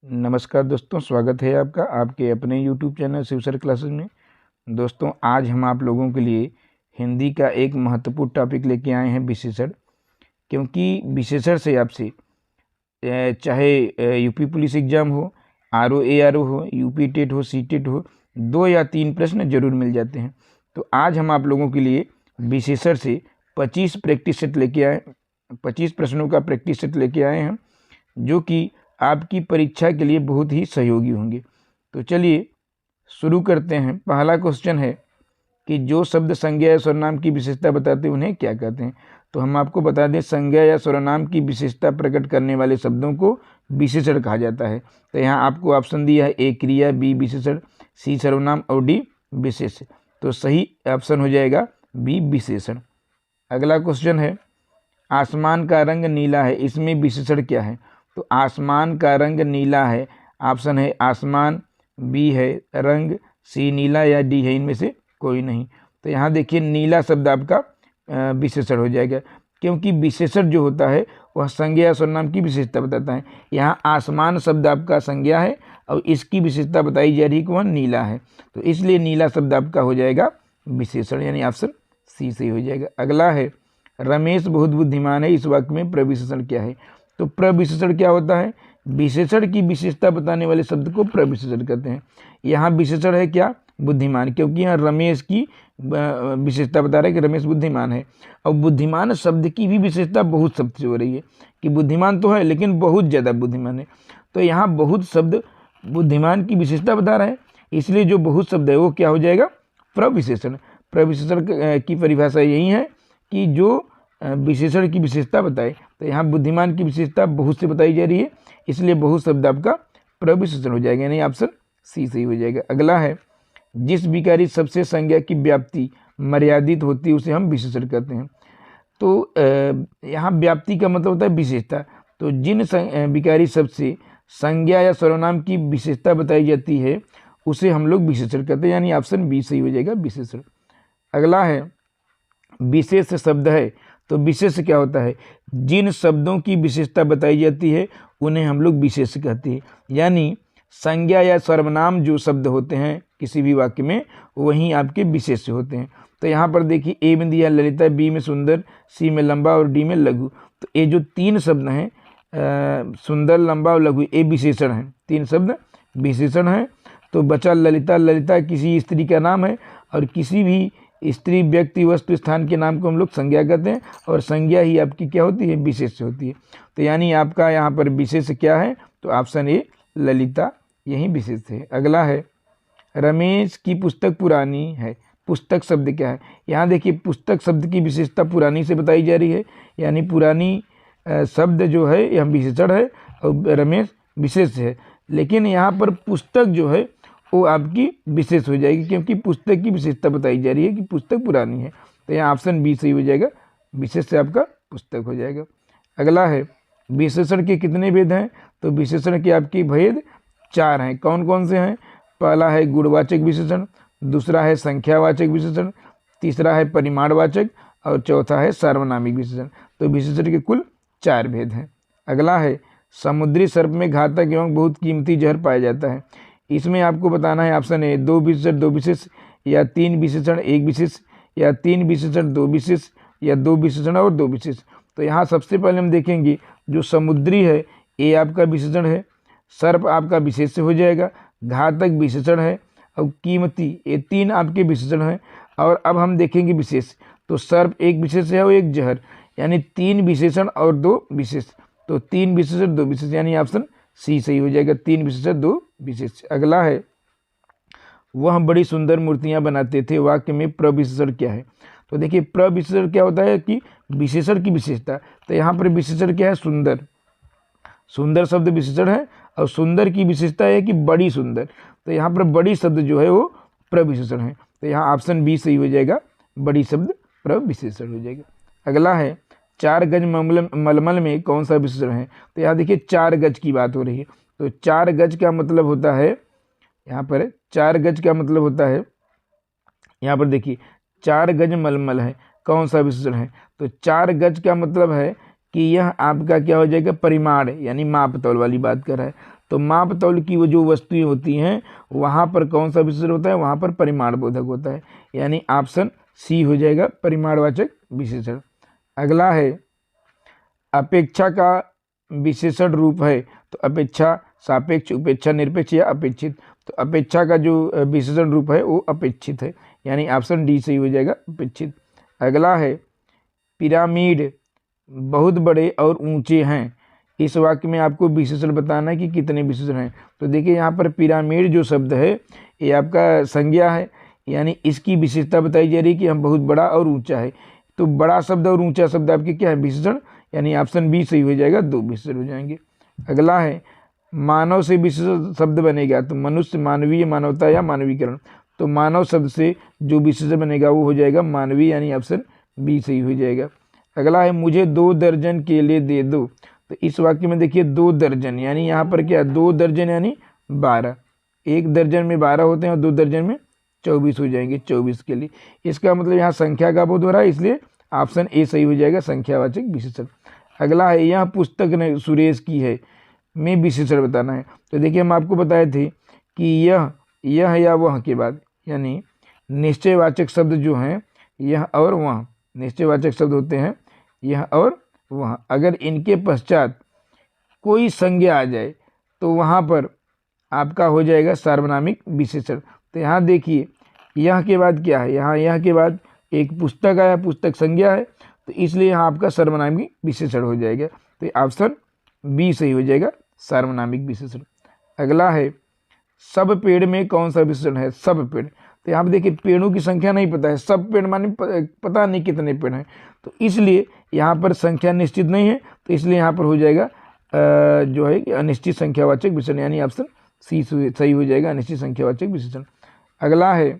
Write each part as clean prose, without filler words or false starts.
नमस्कार दोस्तों, स्वागत है आपका आपके अपने YouTube channel Shiv sir classes में। दोस्तों, आज हम आप लोगों के लिए हिंदी का एक महत्वपूर्ण टॉपिक लेके आए हैं, विशेषण। क्योंकि विशेषण से आपसे चाहे यूपी पुलिस एग्ज़ाम हो, आरओ एआरओ हो, यूपी टेट हो, सी टेट हो, 2 या 3 प्रश्न जरूर मिल जाते हैं। तो आज हम आप लोगों के लिए विशेषण से 25 प्रैक्टिस सेट लेके आए 25 प्रश्नों का प्रैक्टिस सेट लेके आए हैं, जो कि आपकी परीक्षा के लिए बहुत ही सहयोगी होंगे। तो चलिए शुरू करते हैं। पहला क्वेश्चन है कि जो शब्द संज्ञा या सर्वनाम की विशेषता बताते हैं उन्हें क्या कहते हैं। तो हम आपको बता दें, संज्ञा या सर्वनाम की विशेषता प्रकट करने वाले शब्दों को विशेषण कहा जाता है। तो यहाँ आपको ऑप्शन दिया है, ए क्रिया, बी विशेषण, सी सर्वनाम और डी विशेष। तो सही ऑप्शन हो जाएगा बी विशेषण। अगला क्वेश्चन है, आसमान का रंग नीला है, इसमें विशेषण क्या है। तो आसमान का रंग नीला है, ऑप्शन है आसमान, बी है रंग, सी नीला या डी है इनमें से कोई नहीं। तो यहाँ देखिए नीला शब्द आपका विशेषण हो जाएगा, क्योंकि विशेषण जो होता है वह संज्ञा या सर्वनाम की विशेषता बताता है। यहाँ आसमान शब्द आपका संज्ञा है और इसकी विशेषता बताई जा रही है कि वह नीला है, तो इसलिए नीला शब्द आपका हो जाएगा विशेषण, यानी ऑप्शन सी सही हो जाएगा। अगला है, रमेश बहुत बुद्धिमान है, इस वाक्य में प्रविशेषण क्या है। तो प्रविशेषण क्या होता है, विशेषण की विशेषता बताने वाले शब्द को प्रविशेषण कहते हैं। यहाँ विशेषण है क्या, बुद्धिमान, क्योंकि यहाँ रमेश की विशेषता बता रहा है कि रमेश बुद्धिमान है। और बुद्धिमान शब्द की भी विशेषता बहुत शब्द से हो रही है कि बुद्धिमान तो है लेकिन बहुत ज़्यादा बुद्धिमान है। तो यहाँ बहुत शब्द बुद्धिमान की विशेषता बता रहा है, इसलिए जो बहुत शब्द है वो क्या हो जाएगा, प्रविशेषण। प्रविशेषण की परिभाषा यही है कि जो विशेषण की विशेषता बताए। तो यहाँ बुद्धिमान की विशेषता बहुत से बताई जा रही है, इसलिए बहुत शब्द आपका प्रविशेषण हो जाएगा, यानी ऑप्शन सी सही हो जाएगा। अगला है, जिस विकारी शब्द से संज्ञा की व्याप्ति मर्यादित होती है उसे हम विशेषण कहते हैं। तो यहाँ व्याप्ति का मतलब होता है विशेषता। तो जिन विकारी शब्द से संज्ञा या सर्वनाम की विशेषता बताई जाती है उसे हम लोग विशेषण कहते हैं, यानी ऑप्शन बी सही हो जाएगा, विशेषण। अगला है, विशेष शब्द है। तो विशेष क्या होता है, जिन शब्दों की विशेषता बताई जाती है उन्हें हम लोग विशेष कहते हैं, यानी संज्ञा या सर्वनाम जो शब्द होते हैं किसी भी वाक्य में वही आपके विशेष होते हैं। तो यहाँ पर देखिए, ए में दिया ललिता, बी में सुंदर, सी में लंबा और डी में लघु। तो ये जो 3 शब्द हैं, सुंदर, लंबा और लघु, ये विशेषण हैं, 3 शब्द विशेषण हैं। तो बचा ललिता। ललिता किसी स्त्री का नाम है और किसी भी स्त्री, व्यक्ति, वस्तु, स्थान के नाम को हम लोग संज्ञा कहते हैं, और संज्ञा ही आपकी क्या होती है, विशेष होती है। तो यानी आपका यहाँ पर विशेष क्या है, तो ऑप्शन ए ललिता यही विशेष है। अगला है, रमेश की पुस्तक पुरानी है, पुस्तक शब्द क्या है। यहाँ देखिए, पुस्तक शब्द की विशेषता पुरानी से बताई जा रही है, यानी पुरानी शब्द जो है यह विशेषण है और रमेश विशेष है। लेकिन यहाँ पर पुस्तक जो है वो आपकी विशेष हो जाएगी, क्योंकि पुस्तक की विशेषता बताई जा रही है कि पुस्तक पुरानी है। तो यहाँ ऑप्शन बी सही हो जाएगा, विशेष से आपका पुस्तक हो जाएगा। अगला है, विशेषण के कितने भेद हैं। तो विशेषण के आपके भेद 4 हैं। कौन कौन से हैं, पहला है गुणवाचक विशेषण, दूसरा है संख्यावाचक विशेषण, तीसरा है परिमाणवाचक और चौथा है सार्वनामिक विशेषण। तो विशेषण के कुल 4 भेद हैं। अगला है, समुद्री सर्प में घातक एवं बहुत कीमती जहर पाया जाता है। इसमें आपको बताना है ऑप्शन ए 2 विशेषण 2 विशेष, या 3 विशेषण 1 विशेष, या 3 विशेषण 2 विशेष, या 2 विशेषण और 2 विशेष। तो यहाँ सबसे पहले हम देखेंगे जो समुद्री है ये आपका विशेषण है, सर्प आपका विशेष हो जाएगा, घातक विशेषण है और कीमती, ये 3 आपके विशेषण हैं। और अब हम देखेंगे विशेष। तो सर्प एक विशेष है और एक जहर, यानी 3 विशेषण और 2 विशेष। तो 3 विशेषण 2 विशेष, यानी ऑप्शन सी सही हो जाएगा, 3 विशेषण 2 विशेष। अगला है, वह बड़ी सुंदर मूर्तियां बनाते थे, वाक्य में प्रविशेषण क्या है। तो देखिए, प्रविशेषण क्या होता है कि विशेषण की विशेषता। तो यहाँ पर विशेषण क्या है, सुंदर। सुंदर शब्द विशेषण है और सुंदर की विशेषता है कि बड़ी सुंदर। तो यहाँ पर बड़ी शब्द जो है वो प्रविशेषण है। तो यहाँ ऑप्शन बी सही हो जाएगा, बड़ी शब्द प्रविशेषण हो जाएगा। अगला है, 4 गज मलमल में कौन सा विशेषण है। तो यहाँ देखिए 4 गज की बात हो रही है। तो 4 गज का मतलब होता है, यहाँ पर 4 गज का मतलब होता है, यहाँ पर देखिए 4 गज मलमल है, कौन सा विशेषण है। तो 4 गज का मतलब है कि यह आपका क्या हो जाएगा, परिमाण, यानी माप तौल वाली बात कर रहा है। तो माप तौल की वो जो वस्तुएं होती हैं वहाँ पर कौन सा विशेषण होता है, वहाँ पर परिमाण बोधक होता है, यानी ऑप्शन सी हो जाएगा परिमाणवाचक विशेषण। अगला है अपेक्षा का विशेषण रूप है, तो अपेक्षा, सापेक्ष, उपेक्षा, निरपेक्ष या अपेक्षित। तो अपेक्षा का जो विशेषण रूप है वो अपेक्षित है, यानी ऑप्शन डी सही हो जाएगा, अपेक्षित। अगला है पिरामिड बहुत बड़े और ऊंचे हैं। इस वाक्य में आपको विशेषण बताना है कि कितने विशेषण हैं। तो देखिए यहाँ पर पिरामिड जो शब्द है ये आपका संज्ञा है, यानी इसकी विशेषता बताई जा रही है कि हम बहुत बड़ा और ऊंचा है। तो बड़ा शब्द और ऊंचा शब्द आपके क्या है, विशेषण, यानी ऑप्शन बी सही हो जाएगा, 2 विशेषण हो जाएंगे। अगला है मानव से विशेषण शब्द बनेगा, तो मनुष्य, मानवीय, मानवता या मानवीकरण। तो मानव शब्द से जो विशेषण बनेगा वो हो जाएगा मानवीय, यानी ऑप्शन बी सही हो जाएगा। अगला है मुझे 2 दर्जन केले दे दो। तो इस वाक्य में देखिए 2 दर्जन, यानी यहाँ पर क्या 2 दर्जन यानी 12, 1 दर्जन में 12 होते हैं और 2 दर्जन में 24 हो जाएंगे, 24 के लिए। इसका मतलब यहाँ संख्या का बोध हो रहा है, इसलिए ऑप्शन ए सही हो जाएगा, संख्यावाचक विशेषण। अगला है यह पुस्तक ने सुरेश की है, में विशेषण बताना है। तो देखिए हम आपको बताए थे कि यह या वह के बाद, यानी निश्चयवाचक शब्द जो हैं यह और वह, निश्चयवाचक शब्द होते हैं यह और वह, अगर इनके पश्चात कोई संज्ञा आ जाए तो वहाँ पर आपका हो जाएगा सार्वनामिक विशेषण। तो यहाँ देखिए यह के बाद क्या है, यहाँ यह के बाद एक पुस्तक आया, पुस्तक संज्ञा है, तो इसलिए यहाँ आपका सर्वनामिक विशेषण हो जाएगा। तो ऑप्शन बी सही हो जाएगा, सार्वनामिक विशेषण। अगला है सब पेड़ में कौन सा विशेषण है, सब पेड़। तो यहाँ पे देखिए पेड़ों की संख्या नहीं पता है, सब पेड़ माने पता नहीं कितने पेड़ हैं, तो इसलिए यहाँ पर संख्या निश्चित नहीं है, तो इसलिए यहाँ पर हो जाएगा जो है अनिश्चित संख्यावाचक विशेषण, यानी ऑप्शन सी सही हो जाएगा, अनिश्चित संख्यावाचक विशेषण। अगला है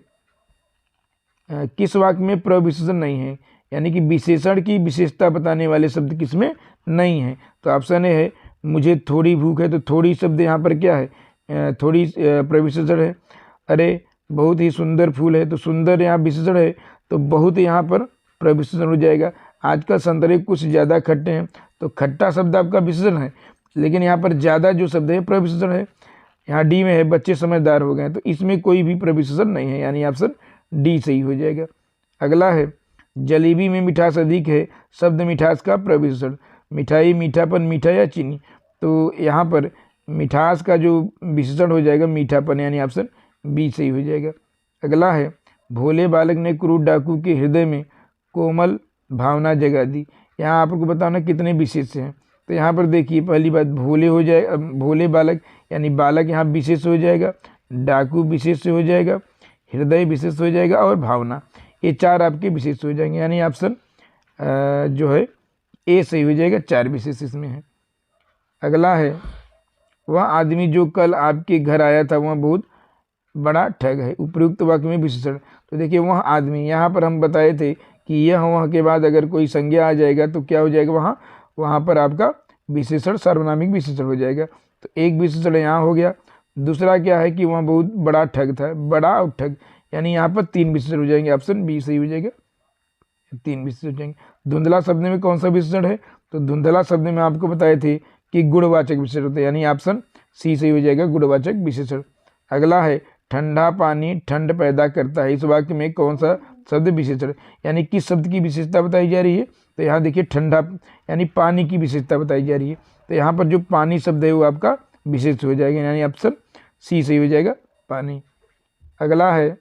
किस वाक्य में प्रविशेषण नहीं है, यानी कि विशेषण की विशेषता बताने वाले शब्द किसमें नहीं है। तो ऑप्शन ए है मुझे थोड़ी भूख है, तो थोड़ी शब्द यहाँ पर क्या है, थोड़ी प्रविशेषण है। अरे बहुत ही सुंदर फूल है, तो सुंदर यहाँ विशेषण है, तो बहुत यहाँ पर प्रविशेषण हो जाएगा। आजकल संतरे कुछ ज़्यादा खट्टे हैं, तो खट्टा शब्द आपका विशेषण है, लेकिन यहाँ पर ज़्यादा जो शब्द है प्रविशेषण है। यहाँ डी में है बच्चे समझदार हो गए, तो इसमें कोई भी प्रविशेषण नहीं है, यानी ऑप्शन डी सही हो जाएगा। अगला है जलेबी में मिठास अधिक है, शब्द मिठास का प्रविशेषण, मिठाई, मीठापन, मीठा या चीनी। तो यहाँ पर मिठास का जो विशेषण हो जाएगा मीठापन, यानी ऑप्शन बी सही हो जाएगा। अगला है भोले बालक ने क्रूर डाकू के हृदय में कोमल भावना जगा दी। यहाँ आपको बताना कितने विशेष हैं। तो यहाँ पर देखिए पहली बात भोले हो जाएगा, भोले बालक यानी बालक यहाँ विशेष हो जाएगा, डाकू विशेष हो जाएगा, हृदय विशेष हो जाएगा और भावना, ये 4 आपके विशेष हो जाएंगे, यानी ऑप्शन जो है ए सही हो जाएगा, 4 विशेष इसमें है। अगला है वह आदमी जो कल आपके घर आया था वह बहुत बड़ा ठग है, उपयुक्त वाक्य में विशेषण। तो देखिए वह आदमी, यहाँ पर हम बताए थे कि यह वह के बाद अगर कोई संज्ञा आ जाएगा तो क्या हो जाएगा, वहाँ पर आपका विशेषण सार्वनामिक विशेषण हो जाएगा। तो एक विशेषण यहाँ हो गया। दूसरा क्या है कि वह बहुत बड़ा ठग था, बड़ा और ठग, यानी यहाँ पर 3 विशेषण हो जाएंगे, ऑप्शन बी सही हो जाएगा, 3 विशेषण हो जाएंगे। धुंधला शब्द में कौन सा विशेषण है, तो धुंधला शब्द में आपको बताए थे कि गुणवाचक विशेषण होते हैं, यानी ऑप्शन सी सही हो जाएगा, गुणवाचक विशेषण। अगला है ठंडा पानी ठंड पैदा करता है, इस वाक्य में कौन सा शब्द विशेषण, यानी किस शब्द की विशेषता बताई जा रही है। तो यहाँ देखिए ठंडा यानी पानी की विशेषता बताई जा रही है, तो यहाँ पर जो पानी शब्द है वो आपका विशेष हो जाएगा, यानी ऑप्शन सी सही हो जाएगा, पानी। अगला है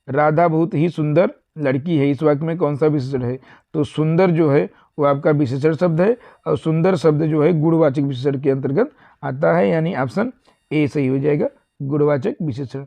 राधा बहुत ही सुंदर लड़की है, इस वाक्य में कौन सा विशेषण है। तो सुंदर जो है वो आपका विशेषण शब्द है और सुंदर शब्द जो है गुणवाचक विशेषण के अंतर्गत आता है, यानी ऑप्शन ए सही हो जाएगा, गुणवाचक विशेषण।